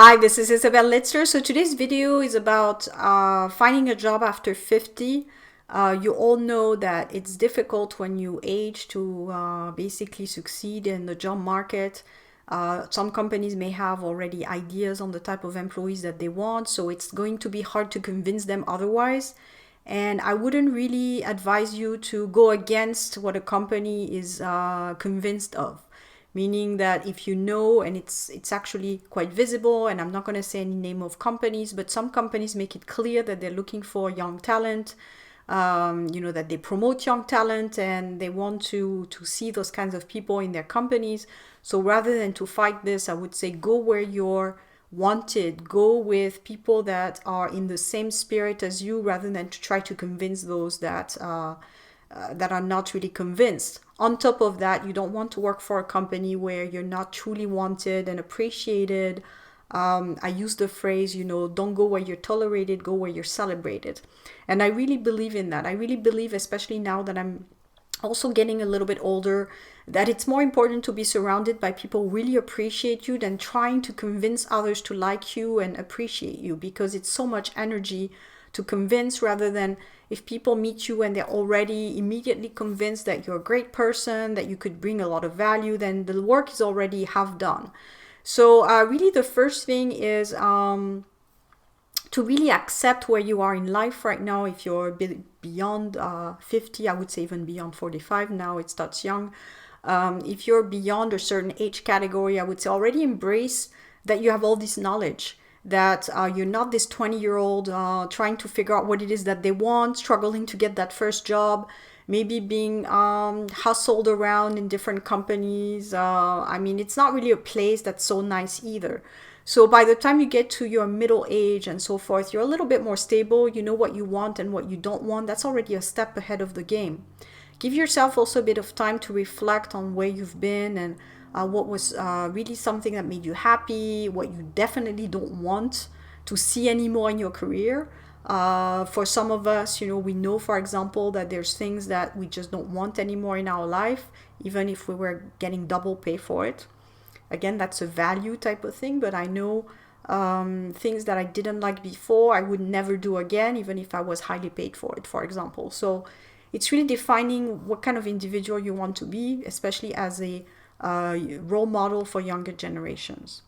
Hi, this is Isabel Litzler. So today's video is about finding a job after 50. You all know that it's difficult when you age to basically succeed in the job market. Some companies may have already ideas on the type of employees that they want, so it's going to be hard to convince them otherwise. And I wouldn't really advise you to go against what a company is convinced of, meaning that if you know, and it's actually quite visible, and I'm not going to say any name of companies, but some companies make it clear that they're looking for young talent, that they promote young talent and they want to see those kinds of people in their companies. So rather than to fight this, I would say go where you're wanted, go with people that are in the same spirit as you, rather than to try to convince those that are not really convinced. On top of that, you don't want to work for a company where you're not truly wanted and appreciated. I use the phrase, don't go where you're tolerated, go where you're celebrated. And I really believe in that. I really believe, especially now that I'm also getting a little bit older, that it's more important to be surrounded by people who really appreciate you than trying to convince others to like you and appreciate you, because it's so much energy to convince, rather than if people meet you and they're already immediately convinced that you're a great person, that you could bring a lot of value, then the work is already half done. So really the first thing is to really accept where you are in life right now. If you're beyond 50, I would say even beyond 45, now it starts young. If you're beyond a certain age category, I would say already embrace that you have all this knowledge, that you're not this 20-year-old trying to figure out what it is that they want, struggling to get that first job, maybe being hustled around in different companies. It's not really a place that's so nice either. So by the time you get to your middle age and so forth, you're a little bit more stable. You know what you want and what you don't want. That's already a step ahead of the game. Give yourself also a bit of time to reflect on where you've been and what was really something that made you happy, what you definitely don't want to see anymore in your career. For some of us, we know, for example, that there's things that we just don't want anymore in our life, even if we were getting double pay for it. Again, that's a value type of thing, but I know things that I didn't like before, I would never do again, even if I was highly paid for it, for example. So it's really defining what kind of individual you want to be, especially as a role model for younger generations.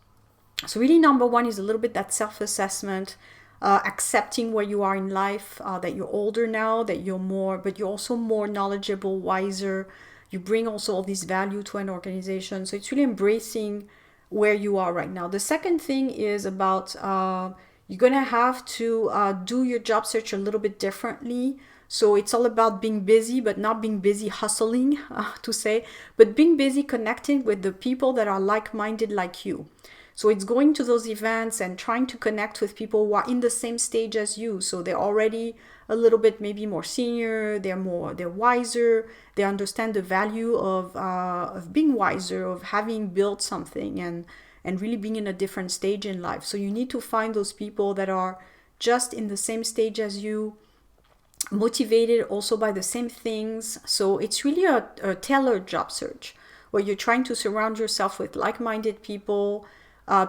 So really number one is a little bit that self-assessment, accepting where you are in life, that you're older now, that you're more, but you're also more knowledgeable, wiser. You bring also all this value to an organization. So it's really embracing where you are right now. The second thing is about you're going to have to do your job search a little bit differently. So it's all about being busy, but not being busy hustling, to say, but being busy connecting with the people that are like-minded like you. So it's going to those events and trying to connect with people who are in the same stage as you. So they're already a little bit maybe more senior, they're wiser, they understand the value of being wiser, of having built something and really being in a different stage in life. So you need to find those people that are just in the same stage as you, motivated also by the same things. So it's really a tailored job search where you're trying to surround yourself with like-minded people,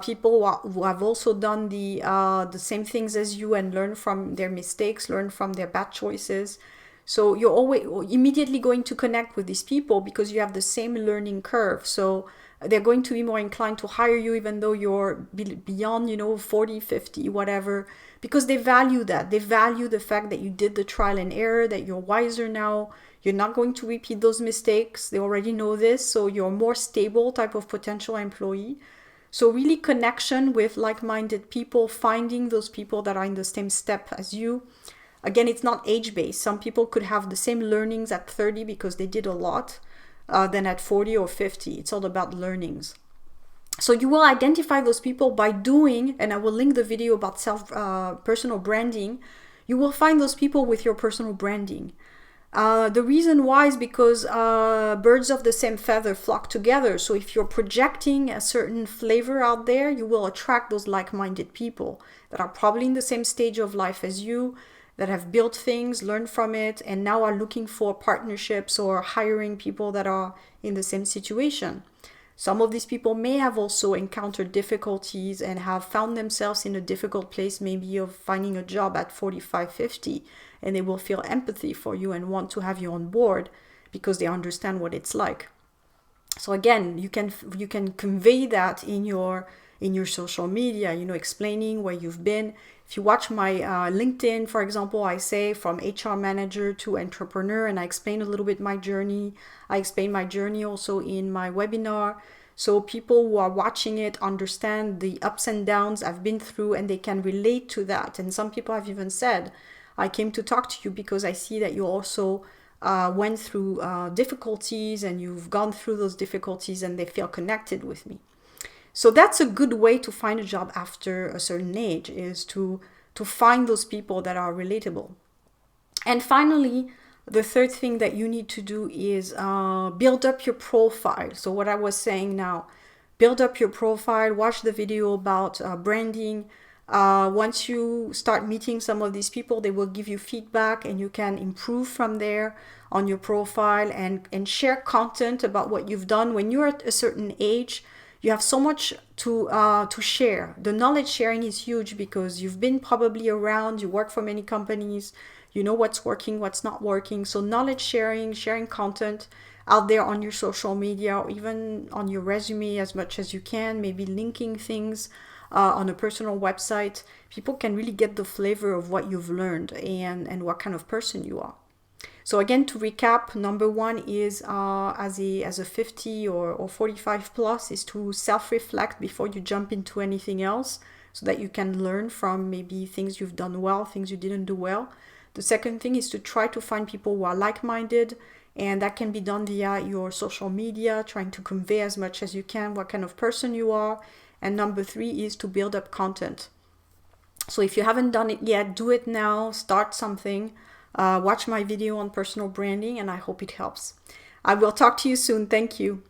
people who have also done the same things as you and learn from their mistakes, learn from their bad choices. So you're always immediately going to connect with these people because you have the same learning curve. So they're going to be more inclined to hire you even though you're beyond 40, 50, whatever, because they value that. They value the fact that you did the trial and error, that you're wiser now, you're not going to repeat those mistakes. They already know this, so you're a more stable type of potential employee. So really connection with like-minded people, finding those people that are in the same step as you. Again, it's not age-based. Some people could have the same learnings at 30 because they did a lot than at 40 or 50. It's all about learnings. So you will identify those people by doing, and I will link the video about personal branding. You will find those people with your personal branding. The reason why is because birds of the same feather flock together. So if you're projecting a certain flavor out there, you will attract those like-minded people that are probably in the same stage of life as you, that have built things, learned from it, and now are looking for partnerships or hiring people that are in the same situation. Some of these people may have also encountered difficulties and have found themselves in a difficult place, maybe of finding a job at 45, 50, and they will feel empathy for you and want to have you on board because they understand what it's like. So again, you can convey that in your social media, explaining where you've been. If you watch my LinkedIn, for example, I say from HR manager to entrepreneur, and I explain a little bit my journey. I explain my journey also in my webinar. So people who are watching it understand the ups and downs I've been through, and they can relate to that. And some people have even said, I came to talk to you because I see that you also went through difficulties and you've gone through those difficulties, and they feel connected with me. So that's a good way to find a job after a certain age, is to find those people that are relatable. And finally, the third thing that you need to do is build up your profile. So what I was saying now, build up your profile, watch the video about branding. Once you start meeting some of these people, they will give you feedback, and you can improve from there on your profile and share content about what you've done. When you're at a certain age, you have so much to share. The knowledge sharing is huge because you've been probably around, you work for many companies, you know what's working, what's not working. So knowledge sharing, sharing content out there on your social media, or even on your resume as much as you can, maybe linking things on a personal website. People can really get the flavor of what you've learned and what kind of person you are. So again, to recap, number one is as a 50 or 45 plus is to self-reflect before you jump into anything else, so that you can learn from maybe things you've done well, things you didn't do well. The second thing is to try to find people who are like-minded, and that can be done via your social media, trying to convey as much as you can what kind of person you are. And number three is to build up content. So if you haven't done it yet, do it now, start something. Watch my video on personal branding, and I hope it helps. I will talk to you soon. Thank you.